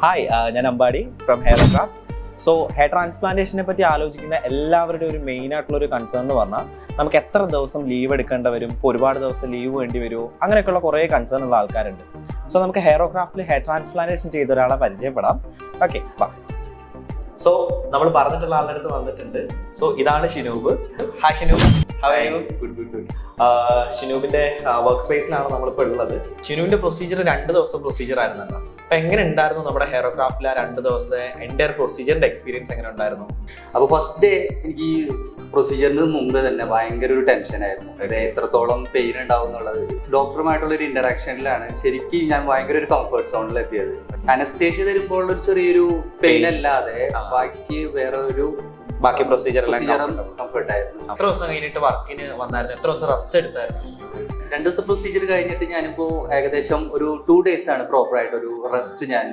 Hi, ഞാൻ Ambadi from Hair Craft. So hair ട്രാൻസ്പ്ലാന്റേഷനെ പറ്റി ആലോചിക്കുന്ന എല്ലാവരുടെയും ഒരു മെയിൻ ആയിട്ടുള്ള ഒരു കൺസേൺ എന്ന് പറഞ്ഞാൽ നമുക്ക് എത്ര ദിവസം ലീവ് എടുക്കേണ്ടി വരും, ഇപ്പോൾ ഒരുപാട് ദിവസം ലീവ് വേണ്ടി വരുമോ, അങ്ങനെയൊക്കെയുള്ള കുറേ കൺസേൺ ഉള്ള ആൾക്കാരുണ്ട്. സോ നമുക്ക് ഹെയർ ക്രാഫ്റ്റിൽ ഹെയർ ട്രാൻസ്പ്ലാന്റേഷൻ ചെയ്ത ഒരാളെ പരിചയപ്പെടാം. ഓക്കെ, സോ നമ്മൾ പറഞ്ഞിട്ടുള്ള ആളുടെ അടുത്ത് വന്നിട്ടുണ്ട്. സോ ഇതാണ് ഷിനൂബ്. ഹായ് ഷിനൂബ്, ഷിനൂബിന്റെ വർക്ക് സ്പേസിലാണ് നമ്മളിപ്പോൾ ഉള്ളത്. ഷിനൂബിന്റെ പ്രൊസീജിയർ 2 ദിവസം പ്രൊസീജിയർ ആയിരുന്നല്ലോ. അപ്പൊ എങ്ങനെ ഉണ്ടായിരുന്നു നമ്മുടെ ഹെയർ ക്രാഫ്റ്റിലെ 2 ദിവസത്തെ എൻ്റെ പ്രൊസീജിയറിന്റെ എക്സ്പീരിയൻസ് എങ്ങനെ ഉണ്ടായിരുന്നു? അപ്പൊ ഫസ്റ്റ് ഡേ എനിക്ക് പ്രൊസീജിയറിന് മുമ്പ് തന്നെ ഭയങ്കര ഒരു ടെൻഷൻ ആയിരുന്നു. അതായത് എത്രത്തോളം പെയിൻ ഉണ്ടാവും എന്നുള്ളത്. ഡോക്ടറുമായിട്ടുള്ള ഒരു ഇന്ററാക്ഷനിലാണ് ശരിക്കും ഞാൻ ഭയങ്കര ഒരു കംഫർട്ട് സോണിൽ എത്തിയത്. അനസ്തേഷ്യ തരുമ്പോൾ ഒരു ചെറിയൊരു പെയിൻ അല്ലാതെ ബാക്കി വേറെ ഒരു പ്രൊസീജിയർ കംഫർട്ട് ആയിരുന്നു. എത്ര ദിവസം കഴിഞ്ഞിട്ട് വർക്കിന് വന്നായിരുന്നു? എത്ര ദിവസം റെസ്റ്റ് എടുത്തായിരുന്നു? 2 ദിവസം പ്രൊസീജിയർ കഴിഞ്ഞിട്ട് ഞാനിപ്പോ ഏകദേശം ഒരു 2 days ആണ് പ്രോപ്പർ ആയിട്ട് ഒരു റെസ്റ്റ് ഞാൻ